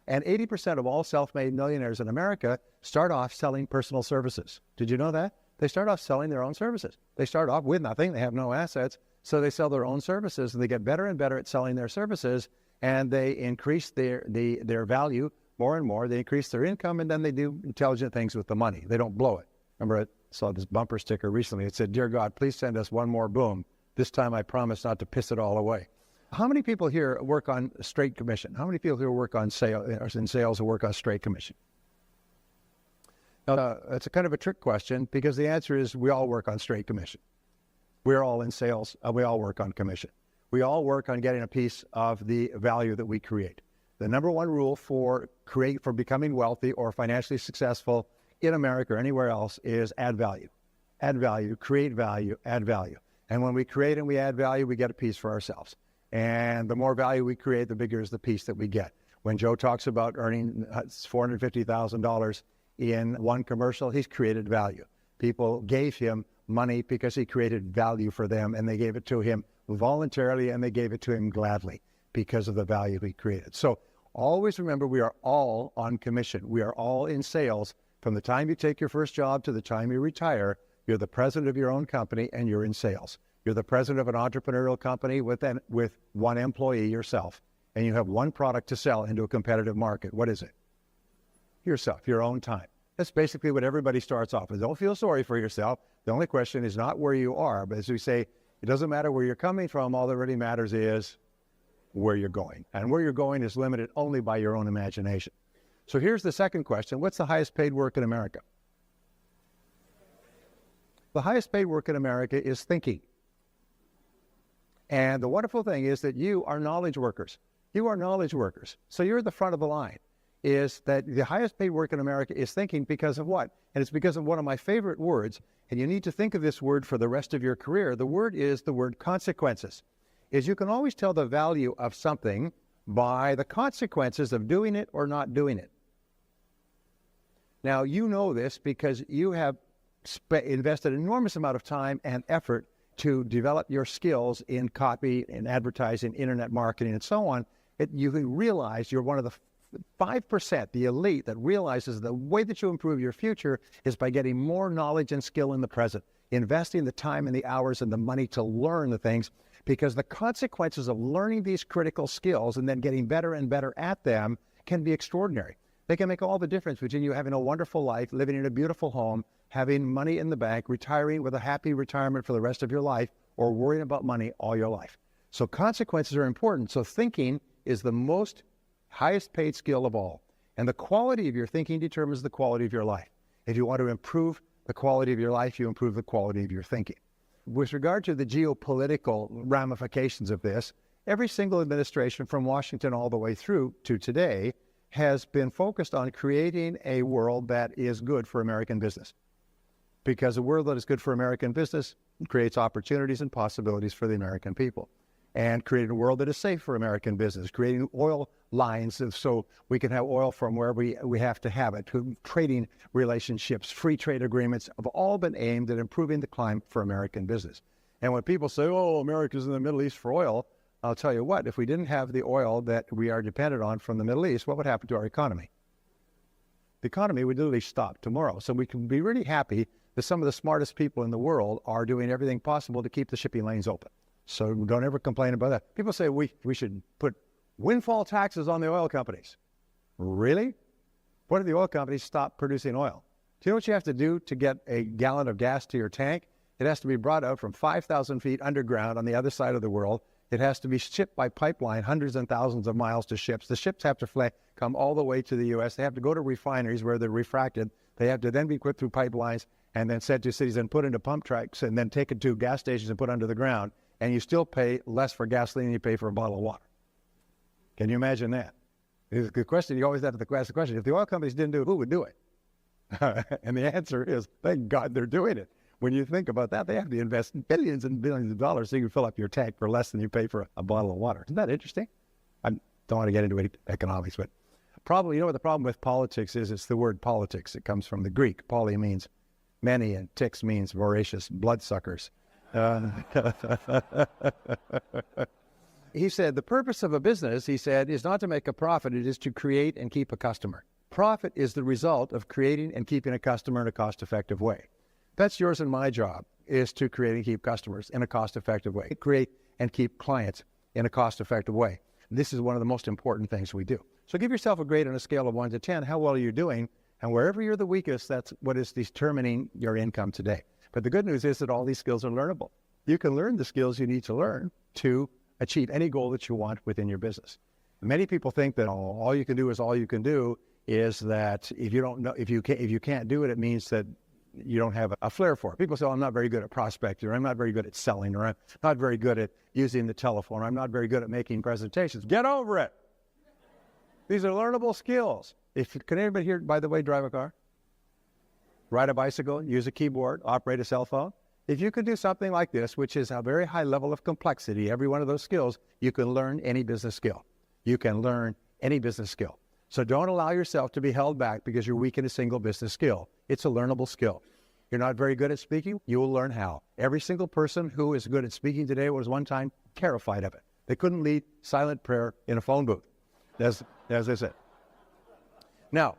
And 80% of all self-made millionaires in America start off selling personal services. Did you know that? They start off selling their own services. They start off with nothing. They have no assets. So they sell their own services, and they get better and better at selling their services, and they increase their value more and more. They increase their income, and then they do intelligent things with the money. They don't blow it. Remember, I saw this bumper sticker recently. It said, "Dear God, please send us one more boom. This time I promise not to piss it all away." How many people here work on straight commission? How many people here work on in sales or work on straight commission? Now, it's a kind of a trick question, because the answer is we all work on straight commission. We're all in sales. We all work on commission. We all work on getting a piece of the value that we create. The number one rule for becoming wealthy or financially successful in America or anywhere else is add value. Add value, create value, add value. And when we create and we add value, we get a piece for ourselves. And the more value we create, the bigger is the piece that we get. When Joe talks about earning $450,000 in one commercial, he's created value. People gave him money because he created value for them, and they gave it to him voluntarily, and they gave it to him gladly because of the value he created. So always remember, we are all on commission. We are all in sales. From the time you take your first job to the time you retire, you're the president of your own company, and you're in sales. You're the president of an entrepreneurial company with one employee, yourself, and you have one product to sell into a competitive market. What is it? Yourself, your own time. That's basically what everybody starts off with. Don't feel sorry for yourself. The only question is not where you are, but as we say, it doesn't matter where you're coming from. All that really matters is where you're going. And where you're going is limited only by your own imagination. So here's the second question. What's the highest paid work in America? The highest paid work in America is thinking. And the wonderful thing is that you are knowledge workers. You are knowledge workers. So you're at the front of the line. Is that the highest paid work in America is thinking, because of what? And it's because of one of my favorite words, and you need to think of this word for the rest of your career. The word is the word consequences. Is you can always tell the value of something by the consequences of doing it or not doing it. Now, you know this because you have invested an enormous amount of time and effort to develop your skills in copy, in advertising, internet marketing, and so on. You can realize you're one of the 5%, the elite, that realizes the way that you improve your future is by getting more knowledge and skill in the present, investing the time and the hours and the money to learn the things, because the consequences of learning these critical skills and then getting better and better at them can be extraordinary. They can make all the difference between you having a wonderful life, living in a beautiful home, having money in the bank, retiring with a happy retirement for the rest of your life, or worrying about money all your life. So consequences are important. So thinking is the most highest paid skill of all. And the quality of your thinking determines the quality of your life. If you want to improve the quality of your life, you improve the quality of your thinking. With regard to the geopolitical ramifications of this, every single administration from Washington all the way through to today has been focused on creating a world that is good for American business. Because a world that is good for American business creates opportunities and possibilities for the American people. And creating a world that is safe for American business, creating oil lines so we can have oil from where we have to have it, to trading relationships, free trade agreements have all been aimed at improving the climate for American business. And when people say, oh, America's in the Middle East for oil, I'll tell you what, if we didn't have the oil that we are dependent on from the Middle East, what would happen to our economy? The economy would literally stop tomorrow. So we can be really happy that some of the smartest people in the world are doing everything possible to keep the shipping lanes open. So don't ever complain about that. People say we should put windfall taxes on the oil companies. Really? What if the oil companies stop producing oil? Do you know what you have to do to get a gallon of gas to your tank? It has to be brought out from 5,000 feet underground on the other side of the world. It has to be shipped by pipeline hundreds and thousands of miles to ships. The ships have to come all the way to the U.S. They have to go to refineries where they're refracted. They have to then be put through pipelines and then sent to cities and put into pump trucks and then taken to gas stations and put under the ground. And you still pay less for gasoline than you pay for a bottle of water. Can you imagine that? It's the question you always have to ask the question, if the oil companies didn't do it, who would do it? And the answer is, thank God they're doing it. When you think about that, they have to invest billions and billions of dollars so you can fill up your tank for less than you pay for a bottle of water. Isn't that interesting? I don't want to get into economics, but probably, you know what the problem with politics is? It's the word politics. It comes from the Greek. Poly means many, and tix means voracious bloodsuckers. he said, the purpose of a business, he said, is not to make a profit. It is to create and keep a customer. Profit is the result of creating and keeping a customer in a cost-effective way. That's yours and my job, is to create and keep customers in a cost-effective way. Create and keep clients in a cost-effective way. This is one of the most important things we do. So give yourself a grade on a scale of 1 to 10. How well are you doing? And wherever you're the weakest, that's what is determining your income today. But the good news is that all these skills are learnable. You can learn the skills you need to learn to achieve any goal that you want within your business. Many people think that all you can do is all you can do, is that if you don't know, if you can't do it, it means that you don't have a flair for it. People say, oh, I'm not very good at prospecting, or I'm not very good at selling, or I'm not very good at using the telephone, or I'm not very good at making presentations. Get over it. These are learnable skills. Can anybody here, by the way, drive a car? Ride a bicycle, use a keyboard, operate a cell phone? If you could do something like this, which is a very high level of complexity, every one of those skills, you can learn any business skill. You can learn any business skill. So don't allow yourself to be held back because you're weak in a single business skill. It's a learnable skill. You're not very good at speaking, you will learn how. Every single person who is good at speaking today was one time terrified of it. They couldn't lead silent prayer in a phone booth, as I said. Now,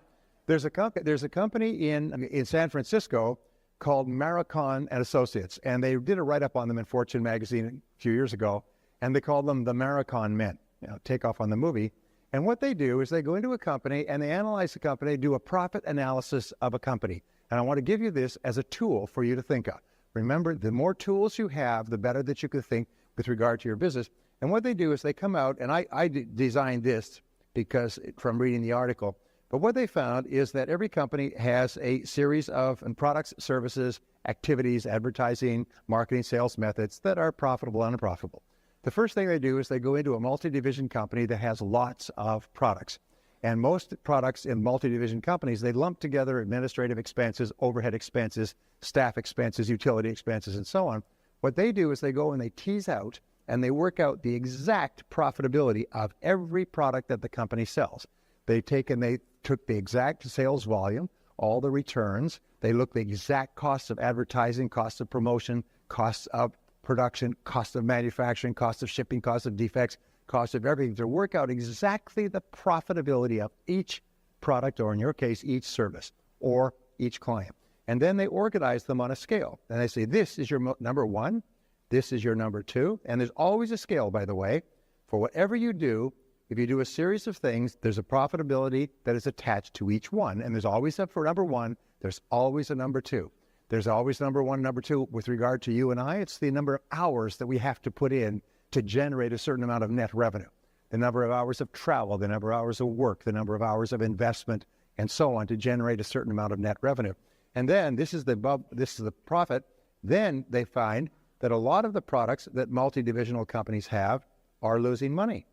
there's a company in San Francisco called Maricon and Associates, and they did a write-up on them in Fortune magazine a few years ago, and they called them the Maricon Men. Take off on the movie. And what they do is they go into a company and they analyze the company, do a profit analysis of a company. And I want to give you this as a tool for you to think of. Remember, the more tools you have, the better that you can think with regard to your business. And what they do is they come out, and I designed this because from reading the article, but what they found is that every company has a series of products, services, activities, advertising, marketing, sales methods that are profitable and unprofitable. The first thing they do is they go into a multi-division company that has lots of products. And most products in multi-division companies, they lump together administrative expenses, overhead expenses, staff expenses, utility expenses, and so on. What they do is they go and they tease out and they work out the exact profitability of every product that the company sells. They took the exact sales volume, all the returns. They looked the exact costs of advertising, costs of promotion, costs of production, cost of manufacturing, cost of shipping, cost of defects, cost of everything, to work out exactly the profitability of each product, or in your case, each service, or each client. And then they organize them on a scale. And they say, this is your number one, this is your number two. And there's always a scale, by the way, for whatever you do. If you do a series of things, there's a profitability that is attached to each one. And there's always a, for number one, there's always a number two. There's always number one, number two. With regard to you and I, it's the number of hours that we have to put in to generate a certain amount of net revenue. The number of hours of travel, the number of hours of work, the number of hours of investment, and so on, to generate a certain amount of net revenue. And then this is the profit. Then they find that a lot of the products that multi-divisional companies have are losing money.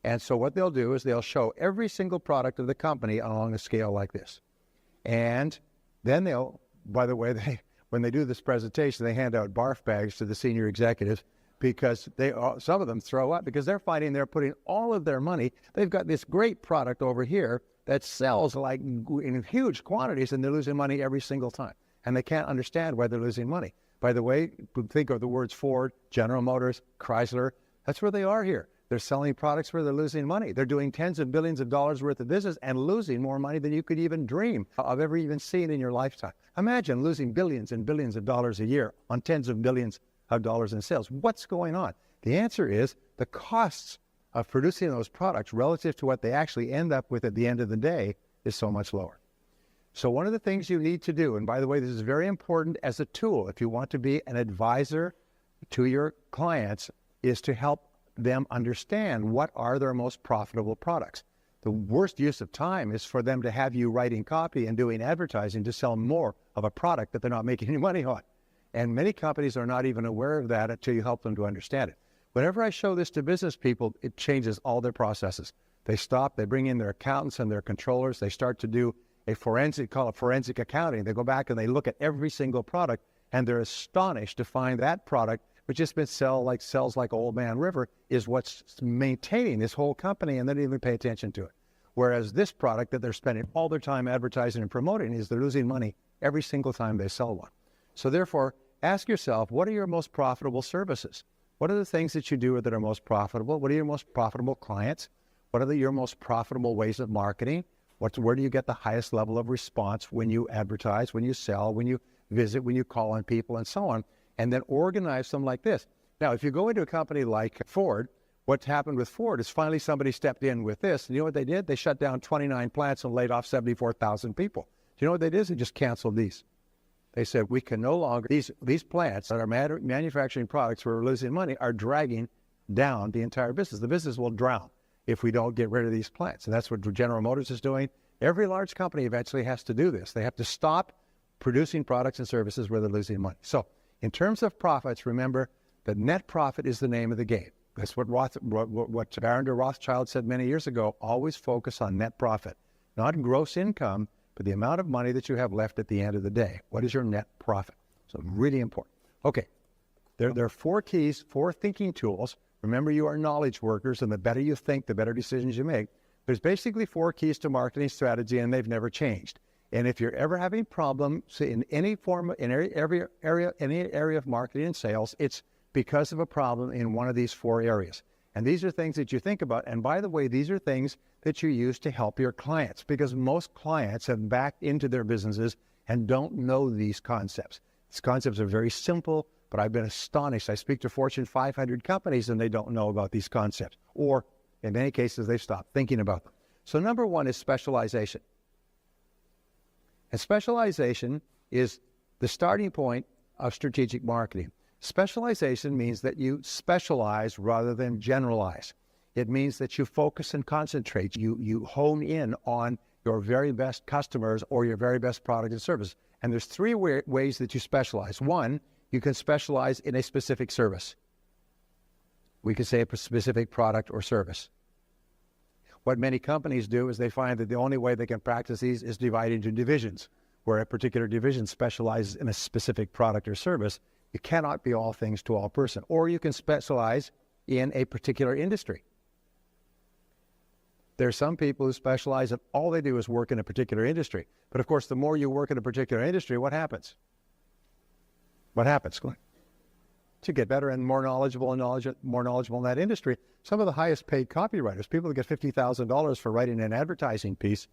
And so what they'll do is they'll show every single product of the company along a scale like this. And then they'll, by the way, when they do this presentation, they hand out barf bags to the senior executives, because some of them throw up because they're finding they're putting all of their money. They've got this great product over here that sells like in huge quantities, and they're losing money every single time. And they can't understand why they're losing money. By the way, think of the words Ford, General Motors, Chrysler. That's where they are here. They're selling products where they're losing money. They're doing tens of billions of dollars worth of business and losing more money than you could even dream of ever even seeing in your lifetime. Imagine losing billions and billions of dollars a year on tens of billions of dollars in sales. What's going on? The answer is the costs of producing those products relative to what they actually end up with at the end of the day is so much lower. So one of the things you need to do, and by the way, this is very important as a tool if you want to be an advisor to your clients, is to help them understand what are their most profitable products. The worst use of time is for them to have you writing copy and doing advertising to sell more of a product that they're not making any money on. And many companies are not even aware of that until you help them to understand it. Whenever I show this to business people, it changes all their processes. They stop, they bring in their accountants and their controllers, they start to do call it forensic accounting. They go back and they look at every single product, and they're astonished to find that product, which has been sells like Old Man River, is what's maintaining this whole company, and they don't even pay attention to it. Whereas this product that they're spending all their time advertising and promoting, is they're losing money every single time they sell one. So therefore, ask yourself, what are your most profitable services? What are the things that you do that are most profitable? What are your most profitable clients? What are your most profitable ways of marketing? Where do you get the highest level of response when you advertise, when you sell, when you visit, when you call on people, and so on? And then organize them like this. Now, if you go into a company like Ford, what's happened with Ford is finally somebody stepped in with this. And you know what they did? They shut down 29 plants and laid off 74,000 people. Do you know what they did? They just canceled these. They said, we can no longer, these plants that are manufacturing products where we're losing money are dragging down the entire business. The business will drown if we don't get rid of these plants. And that's what General Motors is doing. Every large company eventually has to do this. They have to stop producing products and services where they're losing money. So in terms of profits, remember that net profit is the name of the game. That's what Baron de Rothschild said many years ago. Always focus on net profit, not gross income, but the amount of money that you have left at the end of the day. What is your net profit? So really important. Okay, there are 4 keys, 4 thinking tools. Remember, you are knowledge workers, and the better you think, the better decisions you make. There's basically 4 keys to marketing strategy, and they've never changed. And if you're ever having problems in any form, in any area of marketing and sales, it's because of a problem in one of these 4 areas. And these are things that you think about. And by the way, these are things that you use to help your clients, because most clients have backed into their businesses and don't know these concepts. These concepts are very simple, but I've been astonished. I speak to Fortune 500 companies and they don't know about these concepts, or in many cases, they've stopped thinking about them. So number 1 is specialization. And specialization is the starting point of strategic marketing. Specialization means that you specialize rather than generalize. It means that you focus and concentrate. You hone in on your very best customers or your very best product and service. And there's 3 ways that you specialize. 1, you can specialize in a specific service. We could say a specific product or service. What many companies do is they find that the only way they can practice these is divide into divisions, where a particular division specializes in a specific product or service. You cannot be all things to all person. Or you can specialize in a particular industry. There are some people who specialize and all they do is work in a particular industry. But of course, the more you work in a particular industry, what happens? What happens? To get better and more knowledgeable in that industry. Some of the highest paid copywriters, people that get $50,000 for writing an advertising piece,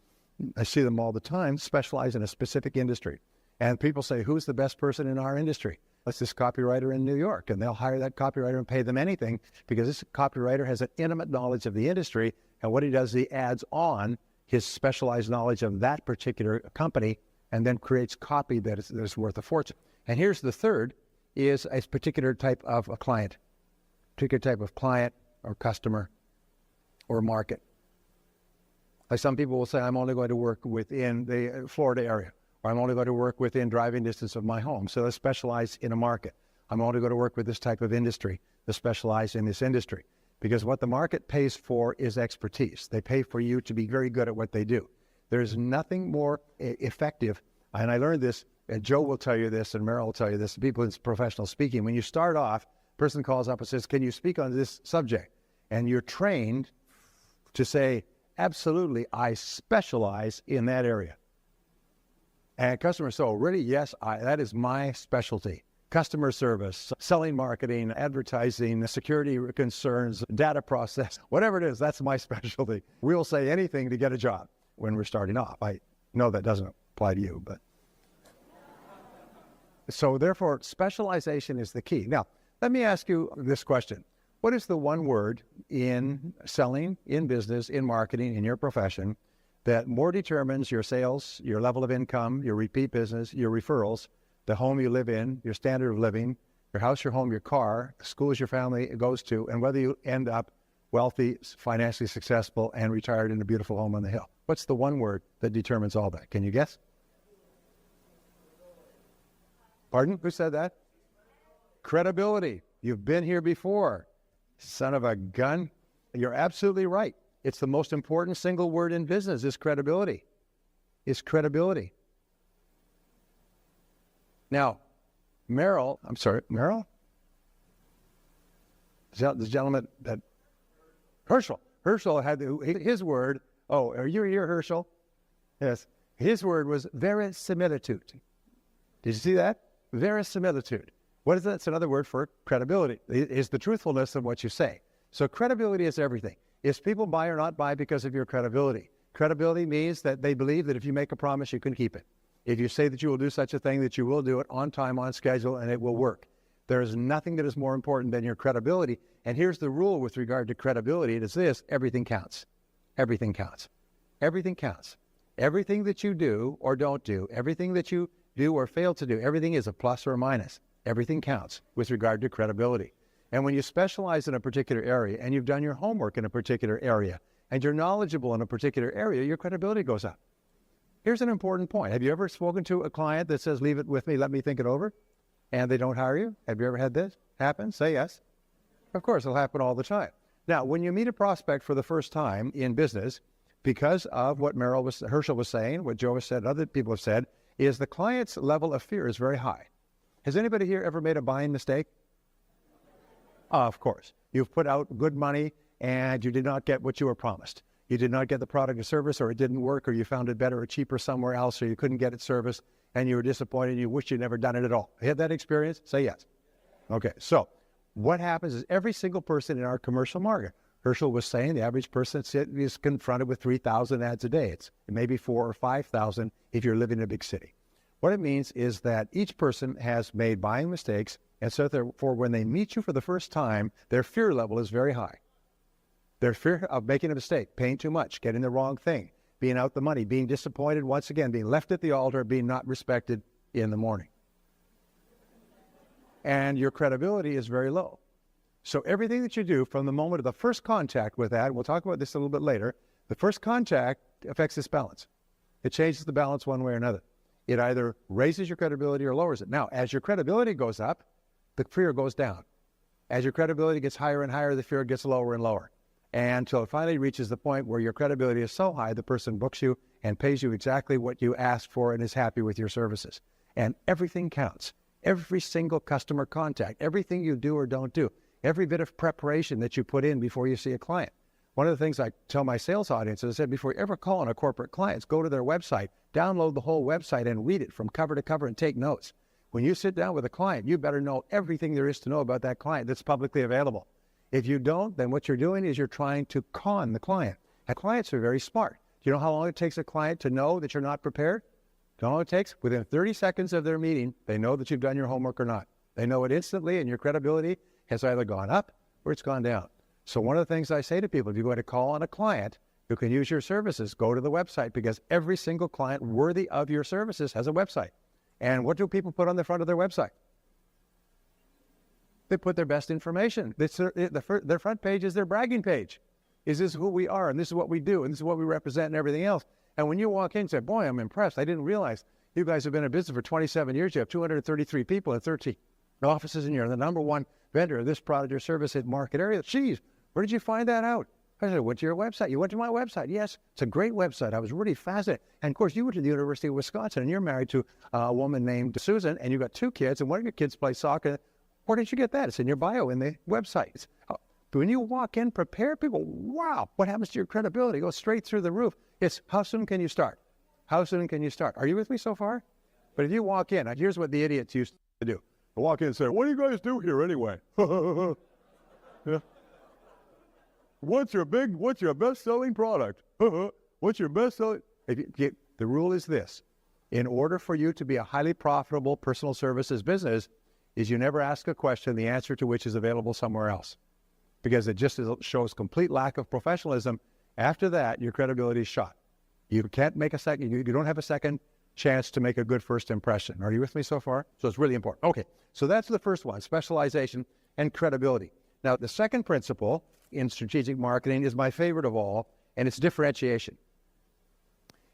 I see them all the time, specialize in a specific industry. And people say, who's the best person in our industry? That's this copywriter in New York. And they'll hire that copywriter and pay them anything because this copywriter has an intimate knowledge of the industry. And what he does, he adds on his specialized knowledge of that particular company and then creates copy that is worth a fortune. And here's the third, is a particular type of a client, particular type of client or customer or market. Like some people will say, I'm only going to work within the Florida area, or I'm only going to work within driving distance of my home. So they specialize in a market. I'm only going to work with this type of industry, to specialize in this industry. Because what the market pays for is expertise. They pay for you to be very good at what they do. There's nothing more effective, and I learned this, and Joe will tell you this, and Merrill will tell you this, people in professional speaking. When you start off, a person calls up and says, can you speak on this subject? And you're trained to say, absolutely, I specialize in that area. And customers say, oh, really? Yes, that is my specialty. Customer service, selling, marketing, advertising, security concerns, data process, whatever it is, that's my specialty. We'll say anything to get a job when we're starting off. I know that doesn't apply to you, but. So therefore, specialization is the key. Now, let me ask you this question. What is the one word in selling, in business, in marketing, in your profession that more determines your sales, your level of income, your repeat business, your referrals, the home you live in, your standard of living, your house, your home, your car, the schools your family goes to, and whether you end up wealthy, financially successful, and retired in a beautiful home on the hill? What's the one word that determines all that? Can you guess? Pardon? Who said that? Credibility. You've been here before. Son of a gun. You're absolutely right. It's the most important single word in business is credibility. It's credibility. Now, Merrill, the gentleman that, Herschel had his word, oh, are you here, Herschel? Yes. His word was verisimilitude. Did you see that? Verisimilitude. What is that? It's another word for credibility. It is the truthfulness of what you say. So credibility is everything. Is people buy or not buy because of your credibility? Credibility means that they believe that if you make a promise, you can keep it. If you say that you will do such a thing, that you will do it on time, on schedule, and it will work. There is nothing that is more important than your credibility. And here's the rule with regard to credibility. It is this: everything counts. Everything counts. Everything counts. Everything that you do or don't do, everything that you do or fail to do, everything is a plus or a minus. Everything counts with regard to credibility. And when you specialize in a particular area and you've done your homework in a particular area and you're knowledgeable in a particular area, your credibility goes up. Here's an important point. Have you ever spoken to a client that says, leave it with me, let me think it over, and they don't hire you? Have you ever had this happen? Say yes. Of course, it'll happen all the time. Now, when you meet a prospect for the first time in business, because of what Herschel was saying, what Joe has said, other people have said, is the client's level of fear is very high. Has anybody here ever made a buying mistake? Of course. You've put out good money and you did not get what you were promised. You did not get the product or service, or it didn't work, or you found it better or cheaper somewhere else, or you couldn't get it serviced and you were disappointed and you wish you'd never done it at all. You had that experience? Say yes. Okay, so what happens is every single person in our commercial market, Herschel was saying the average person is confronted with 3,000 ads a day. It may be 4,000 or 5,000 if you're living in a big city. What it means is that each person has made buying mistakes, and so therefore when they meet you for the first time, their fear level is very high. Their fear of making a mistake, paying too much, getting the wrong thing, being out the money, being disappointed once again, being left at the altar, being not respected in the morning. And your credibility is very low. So everything that you do from the moment of the first contact with that, and we'll talk about this a little bit later, the first contact affects this balance. It changes the balance one way or another. It either raises your credibility or lowers it. Now, as your credibility goes up, the fear goes down. As your credibility gets higher and higher, the fear gets lower and lower. And until it finally reaches the point where your credibility is so high, the person books you and pays you exactly what you asked for and is happy with your services. And everything counts. Every single customer contact, everything you do or don't do, every bit of preparation that you put in before you see a client. One of the things I tell my sales audience is I said, before you ever call on a corporate client, go to their website, download the whole website and read it from cover to cover and take notes. When you sit down with a client, you better know everything there is to know about that client that's publicly available. If you don't, then what you're doing is you're trying to con the client. And clients are very smart. Do you know how long it takes a client to know that you're not prepared? Do you know how long it takes? Within 30 seconds of their meeting, they know that you've done your homework or not. They know it instantly, and your credibility has either gone up or it's gone down. So one of the things I say to people, if you're going to call on a client who can use your services, go to the website, because every single client worthy of your services has a website. And what do people put on the front of their website? They put their best information. Their front page is their bragging page. Is this who we are, and this is what we do, and this is what we represent, and everything else. And when you walk in and say, boy, I'm impressed. I didn't realize you guys have been in business for 27 years. You have 233 people in 13 offices, and you're the number one vendor of this product or service in market area. Geez, where did you find that out? I said, I went to your website. You went to my website. Yes, it's a great website. I was really fascinated. And of course, you went to the University of Wisconsin, and you're married to a woman named Susan, and you've got 2 kids, and one of your kids plays soccer. Where did you get that? It's in your bio in the website. But when you walk in prepared, people, wow, what happens to your credibility? It goes straight through the roof. It's how soon can you start? How soon can you start? Are you with me so far? But if you walk in, here's what the idiots used to do. They walk in and say, what do you guys do here anyway? Yeah. What's your best-selling product? What's your best-selling? The rule is this. In order for you to be a highly profitable personal services business, is you never ask a question, the answer to which is available somewhere else. Because it just shows complete lack of professionalism. After that, your credibility is shot. You can't make a second, you don't have a second chance to make a good first impression. Are you with me so far? So it's really important. Okay, so that's the first one, specialization and credibility. Now, the second principle in strategic marketing is my favorite of all, and it's differentiation.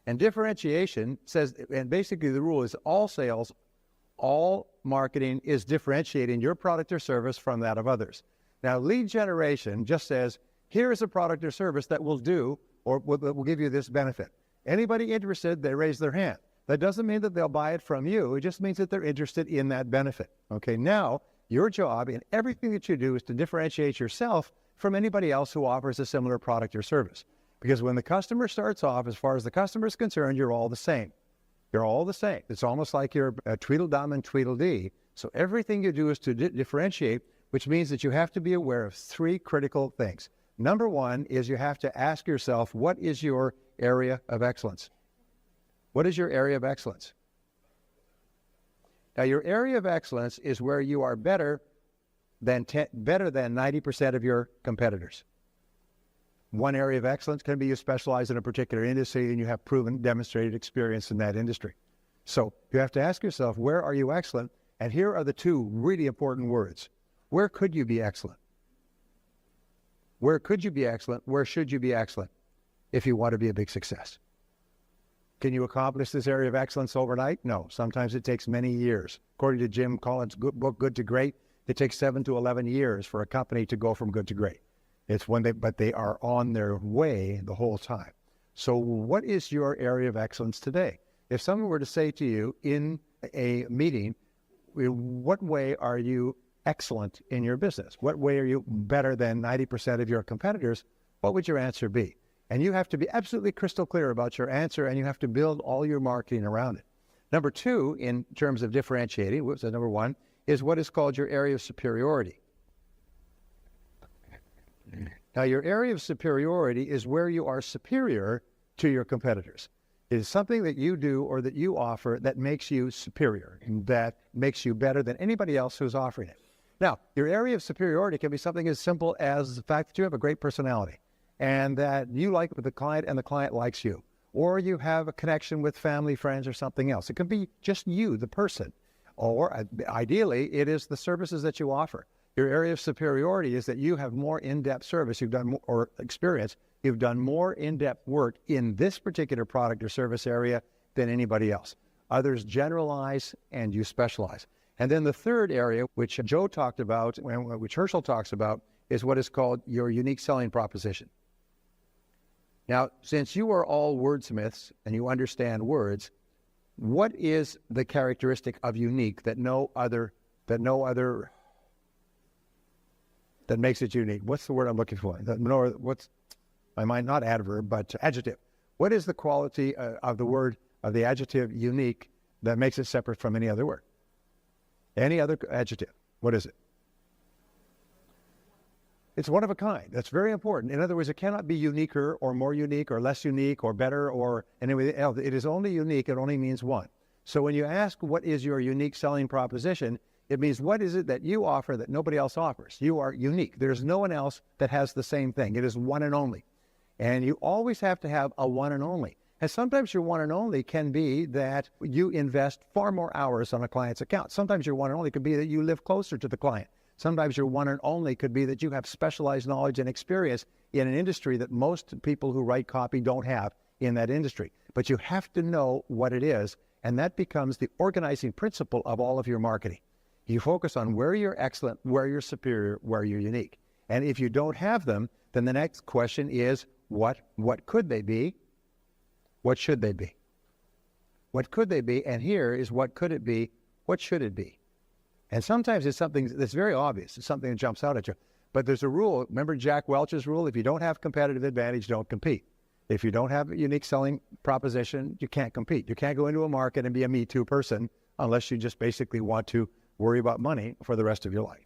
And differentiation says, and basically the rule is all sales, all marketing is differentiating your product or service from that of others. Now, lead generation just says, here is a product or service that will do or will give you this benefit. Anybody interested, they raise their hand. That doesn't mean that they'll buy it from you. It just means that they're interested in that benefit. Okay, now your job in everything that you do is to differentiate yourself from anybody else who offers a similar product or service. Because when the customer starts off, as far as the customer is concerned, you're all the same. You're all the same. It's almost like you're Tweedledum and Tweedledee. So everything you do is to differentiate, which means that you have to be aware of three critical things. Number one is you have to ask yourself, what is your area of excellence? What is your area of excellence? Now, your area of excellence is where you are better than 90% of your competitors. One area of excellence can be you specialize in a particular industry and you have proven, demonstrated experience in that industry. So you have to ask yourself, where are you excellent? And here are the two really important words. Where could you be excellent? Where could you be excellent? Where should you be excellent if you want to be a big success? Can you accomplish this area of excellence overnight? No. Sometimes it takes many years. According to Jim Collins' book, Good to Great, it takes 7 to 11 years for a company to go from good to great. But they are on their way the whole time. So what is your area of excellence today? If someone were to say to you in a meeting, what way are you excellent in your business? What way are you better than 90% of your competitors? What would your answer be? And you have to be absolutely crystal clear about your answer, and you have to build all your marketing around it. Number two, in terms of differentiating, number one, is what is called your area of superiority. Now, your area of superiority is where you are superior to your competitors. It is something that you do or that you offer that makes you superior, and that makes you better than anybody else who's offering it. Now, your area of superiority can be something as simple as the fact that you have a great personality and that you like the client and the client likes you, or you have a connection with family, friends, or something else. It can be just you, the person, or ideally, it is the services that you offer. Your area of superiority is that you have more in-depth service, you've done more, or experience, you've done more in-depth work in this particular product or service area than anybody else. Others generalize and you specialize. And then the third area, which Joe talked about, which Herschel talks about, is what is called your unique selling proposition. Now, since you are all wordsmiths and you understand words, what is the characteristic of unique that makes it unique? What's the word I'm looking for? Not adverb, but adjective. What is the quality of the adjective unique that makes it separate from any other word? Any other adjective? What is it? It's one of a kind. That's very important. In other words, it cannot be uniquer or more unique or less unique or better or anything else. It is only unique. It only means one. So when you ask what is your unique selling proposition, it means what is it that you offer that nobody else offers? You are unique. There's no one else that has the same thing. It is one and only. And you always have to have a one and only. And sometimes your one and only can be that you invest far more hours on a client's account. Sometimes your one and only could be that you live closer to the client. Sometimes your one and only could be that you have specialized knowledge and experience in an industry that most people who write copy don't have in that industry. But you have to know what it is, and that becomes the organizing principle of all of your marketing. You focus on where you're excellent, where you're superior, where you're unique. And if you don't have them, then the next question is, what could they be? What should they be? What could they be? And here is what could it be? What should it be? And sometimes it's something that's very obvious. It's something that jumps out at you. But there's a rule. Remember Jack Welch's rule? If you don't have competitive advantage, don't compete. If you don't have a unique selling proposition, you can't compete. You can't go into a market and be a Me Too person unless you just basically want to worry about money for the rest of your life.